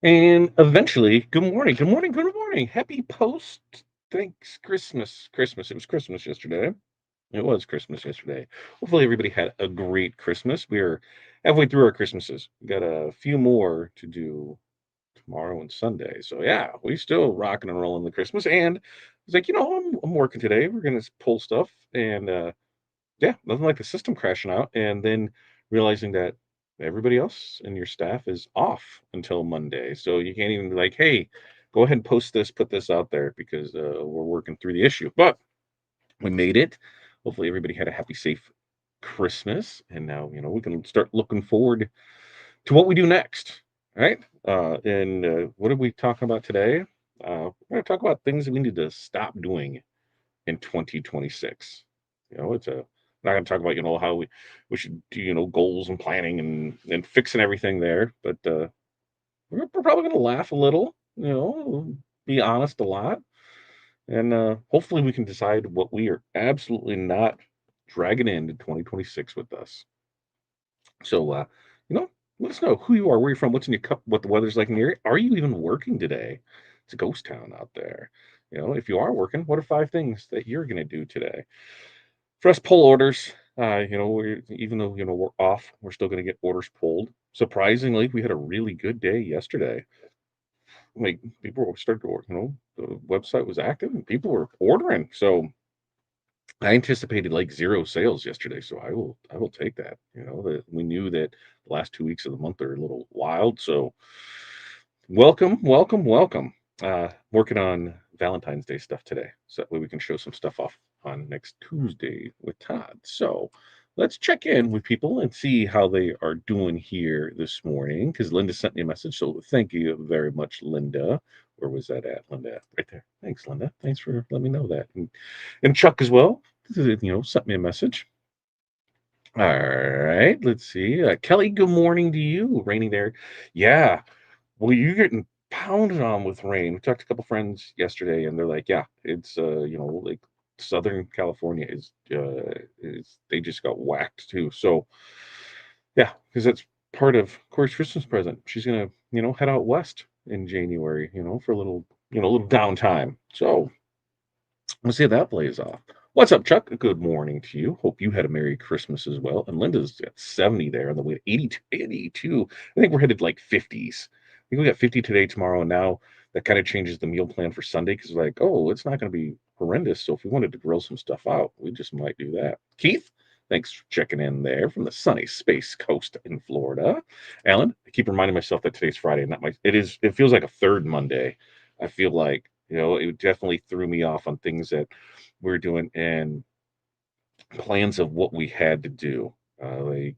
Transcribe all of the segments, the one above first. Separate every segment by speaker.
Speaker 1: And eventually, good morning, good morning, good morning. Happy post thanks Christmas. Christmas. It was Christmas yesterday. It was Christmas yesterday. Hopefully everybody had a great Christmas. We are halfway through our Christmases. We got a few more to do tomorrow and Sunday. So yeah, we still rocking and rolling the Christmas. And it's like, I'm working today. We're gonna pull stuff and yeah, nothing like the system crashing out and then realizing that everybody else in your staff is off until Monday. So you can't even be like, hey, go ahead and post this, put this out there because we're working through the issue. But we made it. Hopefully, everybody had a happy, safe Christmas. And now, we can start looking forward to what we do next. Right. And what are we talking about today? We're going to talk about things that we need to stop doing in 2026. It's a not gonna talk about, how we should do, goals and planning and fixing everything there, but we're probably gonna laugh a little, be honest a lot, and hopefully we can decide what we are absolutely not dragging into 2026 with us. So you know, let us know who you are, where you're from, what's in your cup, what the weather's like in your area. Are you even working today? It's a ghost town out there. If you are working, what are 5 things that you're gonna do today? For us pull orders, we even though, we're off, we're still gonna get orders pulled. Surprisingly, we had a really good day yesterday. Like, people were started to order, the website was active and people were ordering. So I anticipated like 0 sales yesterday, so I will take that. That we knew that the last 2 weeks of the month are a little wild, so welcome, welcome, welcome. Working on Valentine's Day stuff today, so that way we can show some stuff off on next Tuesday with Todd. So let's check in with people and see how they are doing here this morning. Because Linda sent me a message, so thank you very much, Linda. Where was that at, Linda? Right there. Thanks, Linda. Thanks for letting me know that. And Chuck as well. Sent me a message. All right, let's see. Kelly, good morning to you. Raining there. Yeah, well, you're getting pounded on with rain. We talked to a couple friends yesterday, and they're like, "Yeah, it's like Southern California is they just got whacked too." So yeah, because that's part of Corey's Christmas present. She's gonna head out west in January, for a little downtime. So we'll see how that plays off. What's up, Chuck? Good morning to you. Hope you had a Merry Christmas as well. And Linda's at 70 there on the way to 82. 82. I think we're headed like 50s. I think we got 50 today, tomorrow, and now that kind of changes the meal plan for Sunday because like, oh, it's not going to be horrendous. So if we wanted to grill some stuff out, we just might do that. Keith, thanks for checking in there from the sunny Space Coast in Florida. Alan, I keep reminding myself that today's Friday, and it feels like a third Monday. I feel like it definitely threw me off on things that we're doing and plans of what we had to do. Like,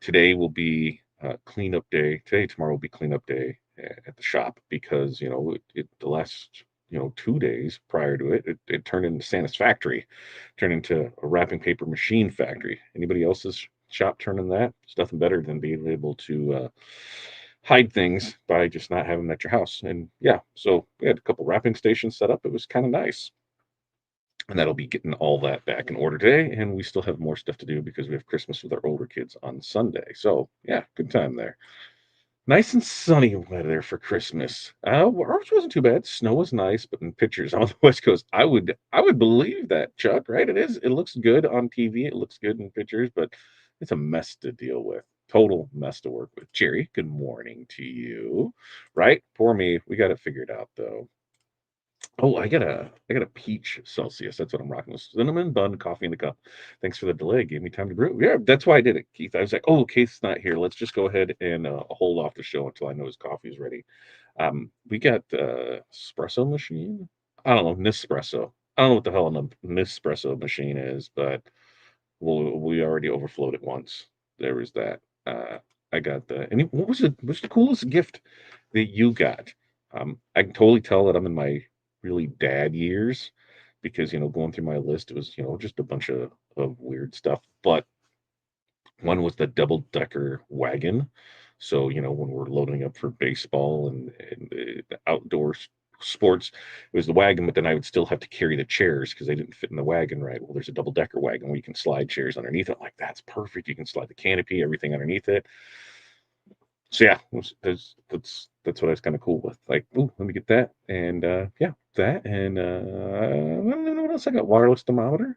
Speaker 1: today will be cleanup day. Today, tomorrow will be cleanup day at the shop because, the last, 2 days prior to it turned into Santa's factory, turned into a wrapping paper machine factory. Anybody else's shop turning that? It's nothing better than being able to hide things by just not having them at your house. And yeah, so we had a couple wrapping stations set up. It was kind of nice. And that'll be getting all that back in order today. And we still have more stuff to do because we have Christmas with our older kids on Sunday. So yeah, good time there. Nice and sunny weather for Christmas. Ours wasn't too bad. Snow was nice, but in pictures on the West Coast, I would believe that, Chuck. Right? It is. It looks good on TV. It looks good in pictures, but it's a mess to deal with. Total mess to work with. Jerry, good morning to you. Right? Poor me. We got it figured out though. Oh, I got a peach Celsius. That's what I'm rocking with. Cinnamon bun coffee in the cup. Thanks for the delay. Gave me time to brew. Yeah, that's why I did it, Keith. I was like, oh, Keith's not here. Let's just go ahead and hold off the show until I know his coffee is ready. We got espresso machine. I don't know, Nespresso. I don't know what the hell a Nespresso machine is, but we already overflowed it once. There was that. I got the. And what's the coolest gift that you got? I can totally tell that I'm in my really dad years because going through my list it was just a bunch of weird stuff. But one was the double decker wagon. So when we're loading up for baseball and the outdoor sports, it was the wagon, but then I would still have to carry the chairs because they didn't fit in the wagon right. Well, there's a double decker wagon where you can slide chairs underneath it. Like, that's perfect. You can slide the canopy, everything underneath it. So yeah, that's what I was kind of cool with. Like, ooh, let me get that, and yeah, that, and I don't know what else I got. Wireless thermometer,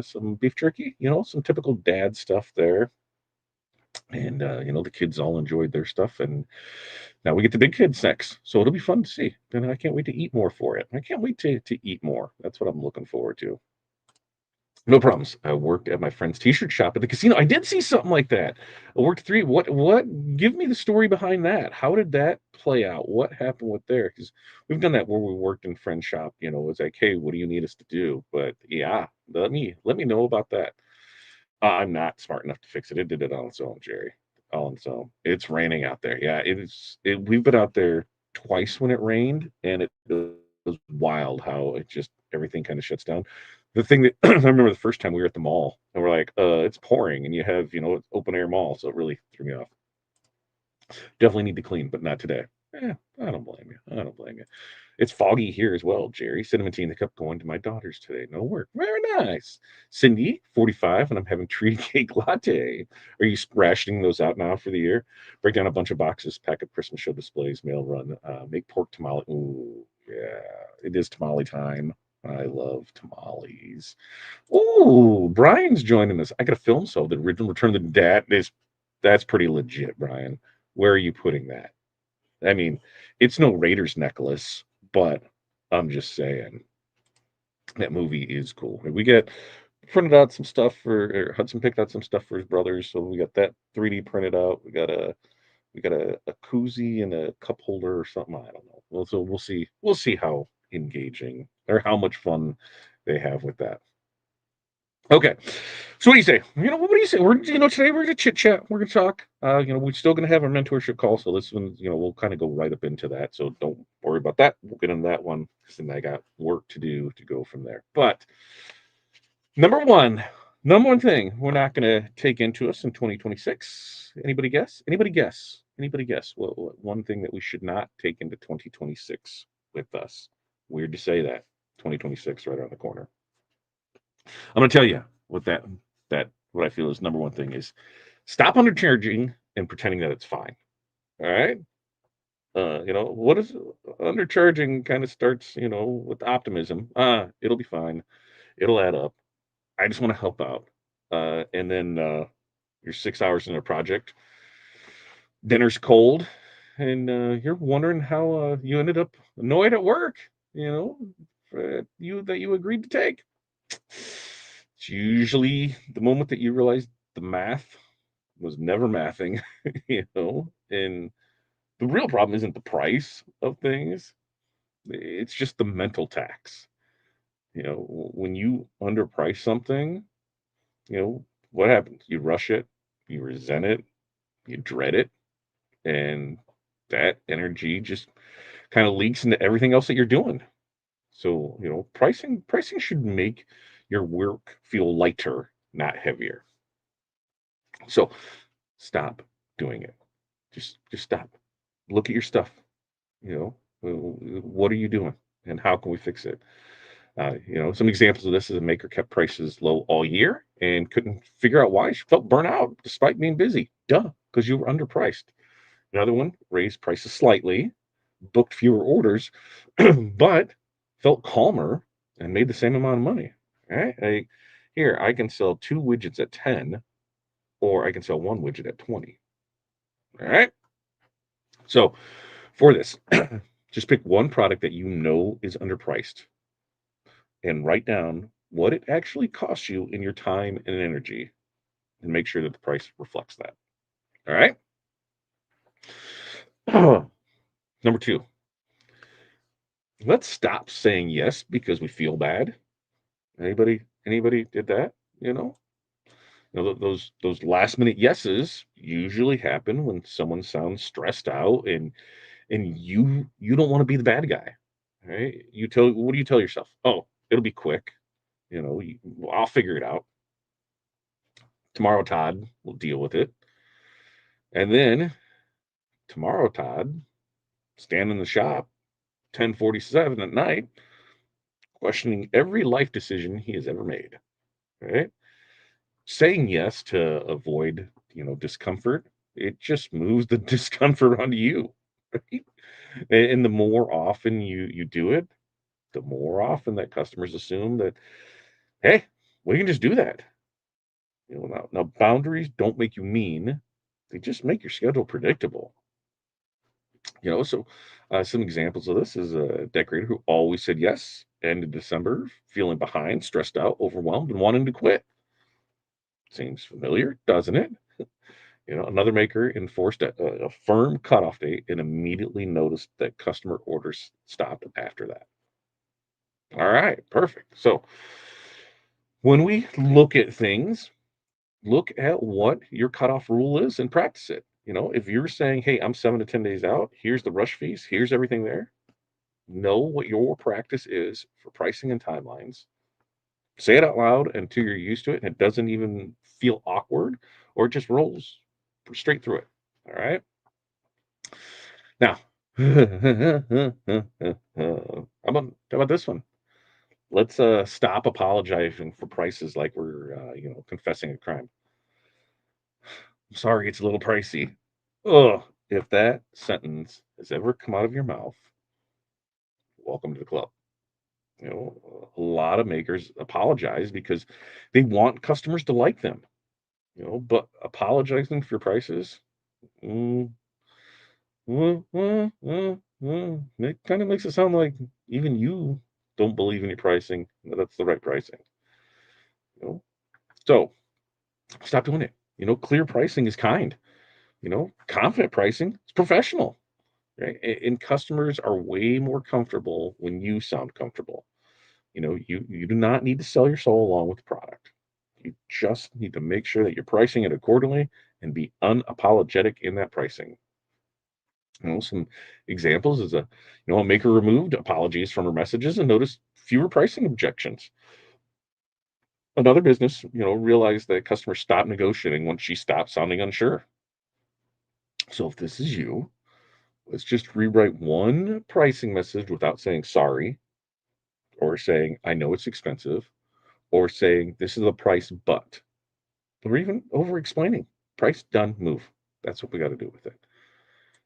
Speaker 1: some beef jerky, some typical dad stuff there, and the kids all enjoyed their stuff, and now we get the big kids next, so it'll be fun to see, and I can't wait to eat more for it. I can't wait to eat more. That's what I'm looking forward to. No problems. I worked at my friend's t-shirt shop at the casino. I did see something like that. I worked three. What? Give me the story behind that. How did that play out? What happened with there? Because we've done that where we worked in friend shop. It's like, hey, what do you need us to do? But yeah, let me know about that. I'm not smart enough to fix it. It did it on its own, Jerry. On its own. It's raining out there. Yeah, it is. We've been out there twice when it rained, and it was wild how it just everything kind of shuts down. The thing that I remember the first time we were at the mall, and we're like, it's pouring, and you have, it's open air mall, so it really threw me off. Definitely need to clean, but not today. Yeah, I don't blame you. I don't blame you. It's foggy here as well, Jerry. Cinnamon tea in the cup going to my daughter's today. No work. Very nice. Cindy, 45, and I'm having treaty cake latte. Are you rationing those out now for the year? Break down a bunch of boxes, pack up Christmas show displays, mail run, make pork tamale. Ooh, yeah, it is tamale time. I love tamales. Ooh, Brian's joining us. I got a film so the original Return of the Dad is that's pretty legit, Brian. Where are you putting that? I mean, it's no Raiders necklace, but I'm just saying that movie is cool. And we get printed out some stuff or Hudson picked out some stuff for his brothers, so we got that 3D printed out. We got a koozie and a cup holder or something. I don't know. Well, so we'll see how engaging or how much fun they have with that. Okay. So what do you say? What do you say? Today we're gonna chit chat. We're gonna talk. We're still gonna have our mentorship call. So this one, we'll kind of go right up into that. So don't worry about that. We'll get into that one because then I got work to do to go from there. But number one, number one thing we're not gonna take into us in 2026. Anybody guess? Anybody guess? Anybody guess? What one thing that we should not take into 2026 with us? Weird to say that. 2026 right around the corner. I'm going to tell you what I feel is number one thing is stop undercharging and pretending that it's fine. All right. What is undercharging kind of starts, with optimism. It'll be fine. It'll add up. I just want to help out. And then you're 6 hours in a project, dinner's cold, and you're wondering how you ended up annoyed at work, that you agreed to take. It's usually the moment that you realize the math was never mathing, and the real problem isn't the price of things, it's just the mental tax. When you underprice something, what happens? You rush it, you resent it, you dread it, and that energy just kind of leaks into everything else that you're doing. So, pricing should make your work feel lighter, not heavier. So stop doing it. Just stop. Look at your stuff. What are you doing, and how can we fix it? Some examples of this is a maker kept prices low all year and couldn't figure out why. She felt burnt out despite being busy. Duh, because you were underpriced. Another one raised prices slightly, booked fewer orders, but felt calmer and made the same amount of money. All right. Here, I can sell two widgets at 10, or I can sell one widget at 20. All right. So for this, just pick one product that you know is underpriced and write down what it actually costs you in your time and energy and make sure that the price reflects that. All right. Number two, let's stop saying yes because we feel bad. Anybody did that? You know, those last minute yeses usually happen when someone sounds stressed out and you don't want to be the bad guy. Right? What do you tell yourself? Oh, it'll be quick. I'll figure it out. Tomorrow, Todd will deal with it. And then tomorrow, Todd, stand in the shop, 10:47 at night, questioning every life decision he has ever made. Right? Saying yes to avoid, discomfort It just moves the discomfort onto you, right? And the more often you do it, the more often that customers assume that, hey, we can just do that. Now boundaries don't make you mean; they just make your schedule predictable. So some examples of this is a decorator who always said yes, and in December, feeling behind, stressed out, overwhelmed, and wanting to quit. Seems familiar, doesn't it? Another maker enforced a firm cutoff date and immediately noticed that customer orders stopped after that. All right, perfect. So when we look at things, look at what your cutoff rule is and practice it. If you're saying, hey, I'm 7 to 10 days out, here's the rush fees, here's everything there. Know what your practice is for pricing and timelines. Say it out loud until you're used to it and it doesn't even feel awkward or it just rolls straight through it. All right. Now, how about this one? Let's stop apologizing for prices like we're confessing a crime. I'm sorry, it's a little pricey. Ugh. If that sentence has ever come out of your mouth, welcome to the club. A lot of makers apologize because they want customers to like them. But apologizing for your prices, mm, it kind of makes it sound like even you don't believe in your pricing, that that's the right pricing. You know, so stop doing it. Clear pricing is kind. Confident pricing is professional, right? And customers are way more comfortable when you sound comfortable. You do not need to sell your soul along with the product. You just need to make sure that you're pricing it accordingly and be unapologetic in that pricing. Some examples is a maker removed apologies from her messages and noticed fewer pricing objections. Another business, realized that customers stopped negotiating once she stopped sounding unsure. So if this is you, let's just rewrite one pricing message without saying sorry or saying, I know it's expensive or saying this is the price, but, or even over explaining price done move. That's what we got to do with it.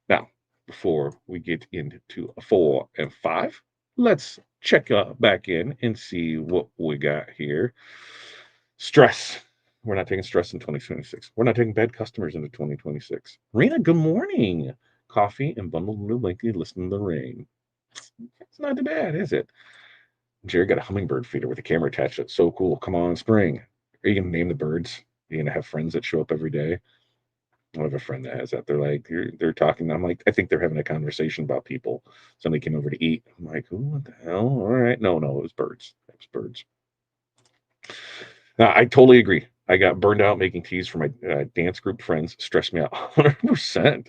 Speaker 1: Now, before we get into a 4 and 5, let's check back in and see what we got here. Stress. We're not taking stress in 2026. We're not taking bad customers into 2026. Rena, good morning. Coffee and bundled new blanket, listening to the rain. It's not too bad, is it? Jerry got a hummingbird feeder with a camera attached. It's so cool. Come on, spring. Are you gonna name the birds? Are you gonna have friends that show up every day? I have a friend that has that. They're like, they're talking. I'm like, I think they're having a conversation about people. Somebody came over to eat. I'm like, who? What the hell? All right. No, no, it was birds. It was birds. I totally agree. I got burned out making teas for my dance group friends. Stressed me out 100%.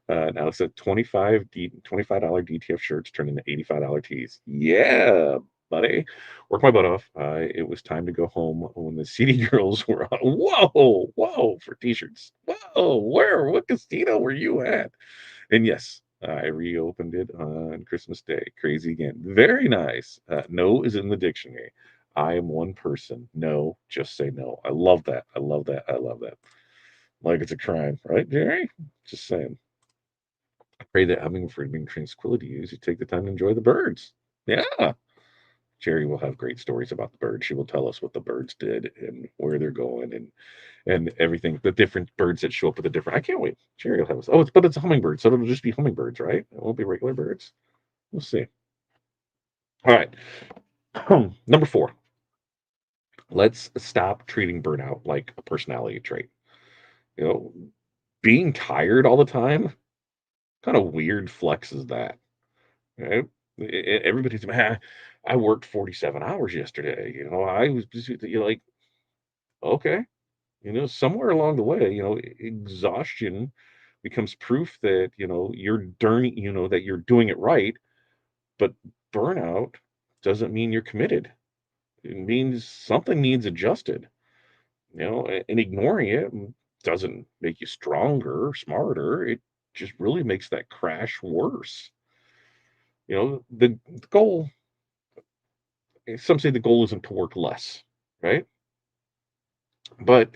Speaker 1: Now it's a $25 DTF shirts turned into $85 tees. Yeah, buddy. Work my butt off. It was time to go home when the CD girls were on. Whoa, whoa, for t-shirts. Whoa, what casino were you at? And yes, I reopened it on Christmas Day. Crazy again. Very nice. No is in the dictionary. I am one person. No, just say no. I love that. I love that. I love that. Like it's a crime, right, Jerry? Just saying. I pray that hummingbird being tranquility use, you take the time to enjoy the birds. Yeah. Jerry will have great stories about the birds. She will tell us what the birds did and where they're going and everything. The different birds that show up with the different. I can't wait. Jerry will have us. Oh, but it's a hummingbird, so it'll just be hummingbirds, right? It won't be regular birds. We'll see. All right. Number 4. Let's stop treating burnout like a personality trait. You know, being tired all the time, kind of weird flex is that. Right? Everybody's, man, I worked 47 hours yesterday. I was just, like, okay. Somewhere along the way, exhaustion becomes proof that, that you're doing it right. But burnout doesn't mean you're committed. It means something needs adjusted, and ignoring it doesn't make you stronger or smarter. It just really makes that crash worse. The goal, some say the goal isn't to work less, right? But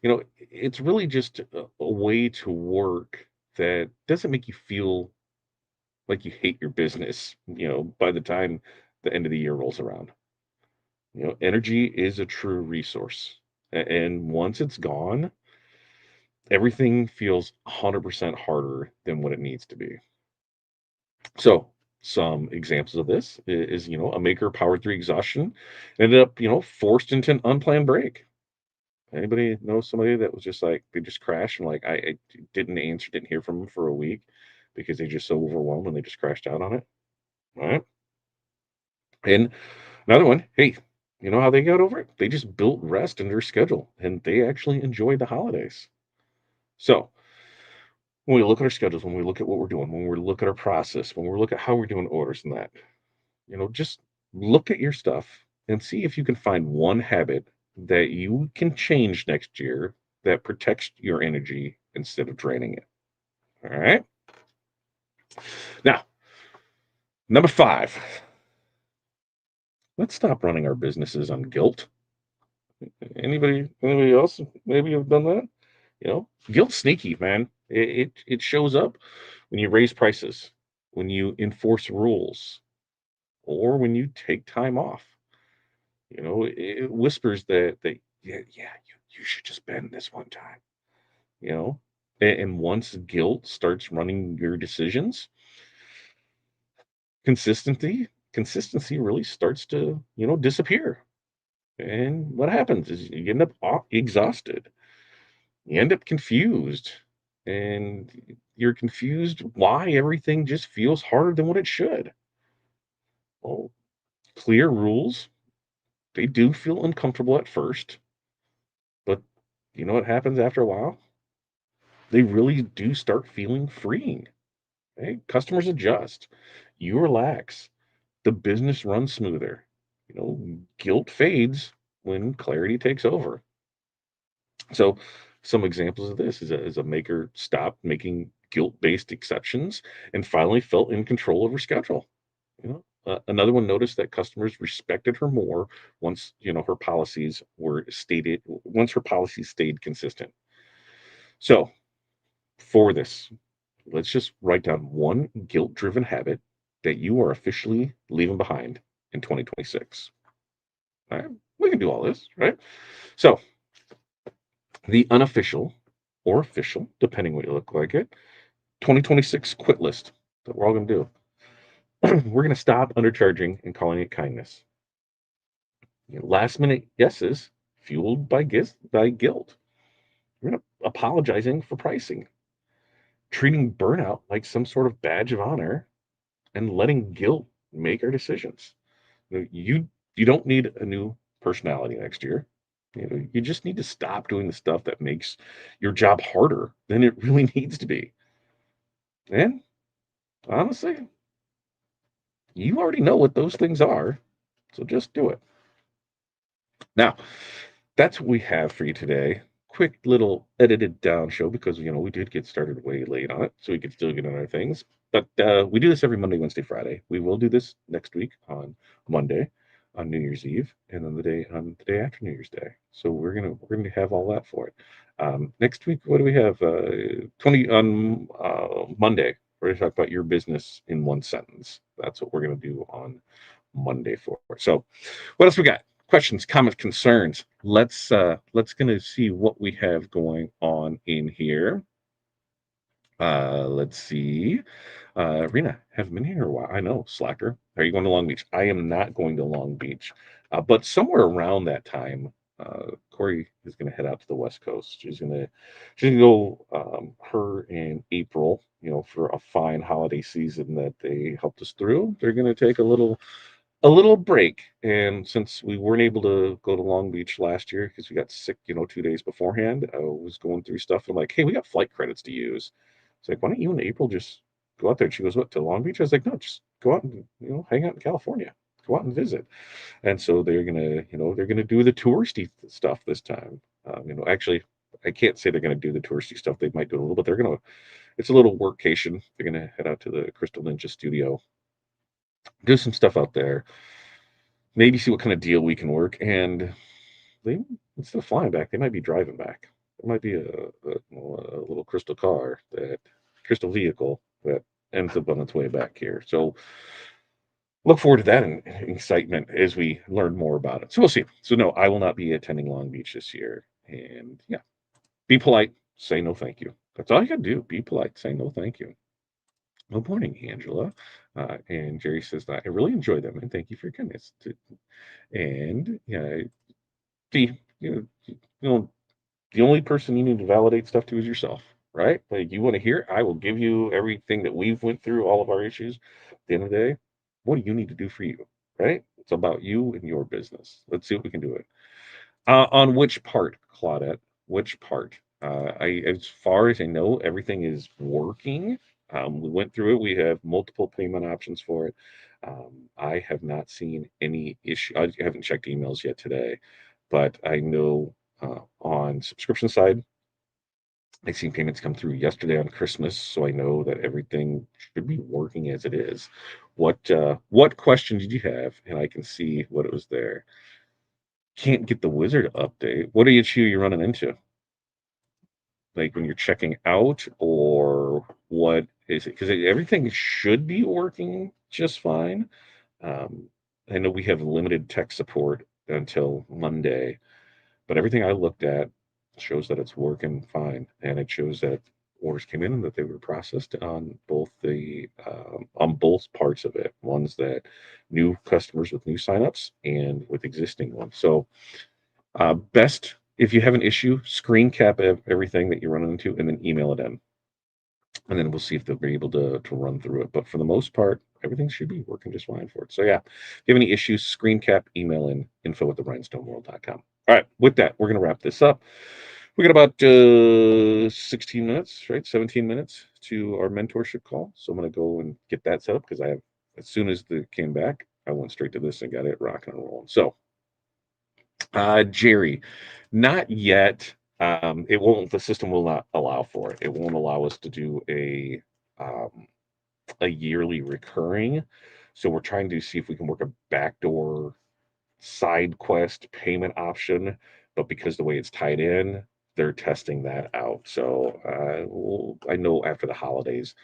Speaker 1: It's really just a way to work that doesn't make you feel like you hate your business, by the time the end of the year rolls around. Energy is a true resource. And once it's gone, everything feels 100% harder than what it needs to be. So, some examples of this is, a maker powered through exhaustion, ended up, forced into an unplanned break. Anybody know somebody that was just like, they just crashed and like, I didn't answer, didn't hear from them for a week because they just so overwhelmed and they just crashed out on it. All right. And another one, hey, you know how they got over it? They just built rest in their schedule and they actually enjoyed the holidays. So when we look at our schedules, when we look at what we're doing, when we look at our process, when we look at how we're doing orders and that, just look at your stuff and see if you can find one habit that you can change next year that protects your energy instead of draining it. All right. Now, number 5, let's stop running our businesses on guilt. Anybody else maybe have done that? Guilt's sneaky, man. It shows up when you raise prices, when you enforce rules, or when you take time off. It whispers that yeah, you should just bend this one time. You know, and once guilt starts running your decisions, consistency really starts to disappear. And what happens is you end up exhausted. You end up confused, and you're confused why everything just feels harder than what it should. Well, clear rules, they do feel uncomfortable at first, but you know what happens after a while? They really do start feeling freeing. Right? Customers adjust, you relax, the business runs smoother. Guilt fades when clarity takes over. So, some examples of this is a maker stopped making guilt-based exceptions and finally felt in control of her schedule. Another one noticed that customers respected her more once her policies were stated. Once her policies stayed consistent. So, for this, let's just write down one guilt-driven habit that you are officially leaving behind in 2026. All right, we can do all this, right? So, the unofficial or official, depending what you look like it, 2026 quit list that we're all going to do. We're going to stop undercharging and calling it kindness. Last minute yeses fueled by guilt. We're going to apologizing for pricing, treating burnout like some sort of badge of honor, and letting guilt make our decisions. You don't need a new personality next year. You just need to stop doing the stuff that makes your job harder than it really needs to be. And honestly, you already know what those things are, so just do it. Now, that's what we have for you today. Quick little edited down show because we did get started way late on it, so we could still get on our things. But we do this every Monday, Wednesday, Friday. We will do this next week on Monday, on New Year's Eve, and then the day after New Year's Day. So we're gonna have all that for it. Next week, what do we have? 20 on Monday. We're gonna talk about your business in one sentence. That's what we're gonna do on Monday for it. So, what else we got? Questions, comments, concerns. Let's gonna see what we have going on in here. Let's see. Rena, haven't been here in a while. I know, slacker. Are you going to Long Beach? I am not going to Long Beach, but somewhere around that time, Corey is going to head out to the West Coast. She's gonna go. Her in April, for a fine holiday season that they helped us through. They're going to take a little break. And since we weren't able to go to Long Beach last year because we got sick, 2 days beforehand, I was going through stuff and like, hey, we got flight credits to use. It's like, why don't you and April just go out there? And she goes, what, to Long Beach? I was like, no, just go out and, hang out in California. Go out and visit. And so they're gonna do the touristy stuff this time. Actually, I can't say they're gonna do the touristy stuff. They might do a little, but it's a little workcation. They're gonna head out to the Crystal Ninja studio, do some stuff out there, maybe see what kind of deal we can work. And they, instead of flying back, they might be driving back. There might be a little crystal vehicle that ends up on its way back here. So look forward to that excitement as we learn more about it. So we'll see. So no, I will not be attending Long Beach this year. And yeah, be polite. Say no, thank you. That's all you got to do. Be polite. Say no, thank you. Good morning, Angela. And Jerry says that I really enjoy them and thank you for your kindness. And yeah, see, know, the only person you need to validate stuff to is yourself, right? Like you want to hear it, I will give you everything that we've went through, all of our issues. At the end of the day, what do you need to do for you, right? It's about you and your business. Let's see what we can do it. On which part, Claudette? Which part? As far as I know, everything is working. We went through it. We have multiple payment options for it. I have not seen any issue. I haven't checked emails yet today, but I know on subscription side, I seen payments come through yesterday on Christmas, so I know that everything should be working as it is. What question did you have? And I can see what it was there. Can't get the wizard update. What issue you running into? Like when you're checking out, or what is it? Because everything should be working just fine. Um, I know we have limited tech support until Monday, but everything I looked at shows that it's working fine, and it shows that orders came in and that they were processed on both parts of it. Ones that new customers with new signups and with existing ones. So best if you have an issue, screen cap everything that you're running into and then email it in. And then we'll see if they'll be able to run through it. But for the most part, everything should be working just fine for it. So yeah, if you have any issues, screen cap, email in info@therhinestoneworld.com. All right, with that, we're going to wrap this up. We got about 16 minutes, right? 17 minutes to our mentorship call. So I'm going to go and get that set up because as soon as they came back, I went straight to this and got it rocking and rolling. So Jerry, not yet. The system will not allow for it. It won't allow us to do um, a yearly recurring. So we're trying to see if we can work a backdoor side quest payment option. But because the way it's tied in, they're testing that out. So I know after the holidays,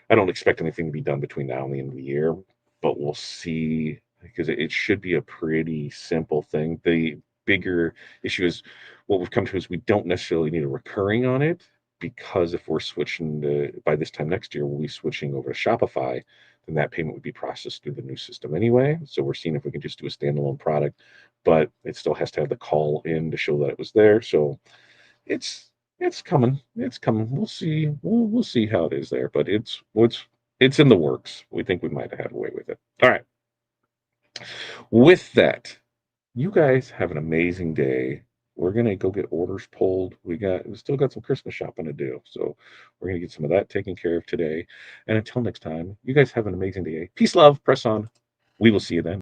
Speaker 1: I don't expect anything to be done between now and the end of the year, but we'll see because it should be a pretty simple thing. The bigger issue is what we've come to is we don't necessarily need a recurring on it because if we're switching by this time next year, we'll be switching over to Shopify, then that payment would be processed through the new system anyway. So we're seeing if we can just do a standalone product, but it still has to have the call in to show that it was there. So it's it's coming. It's coming. We'll see. We'll see how it is there, but it's in the works. We think we might have had a way with it. All right. With that, you guys have an amazing day. We're gonna go get orders pulled. We still got some Christmas shopping to do, so we're gonna get some of that taken care of today. And until next time, you guys have an amazing day. Peace, love, press on. We will see you then.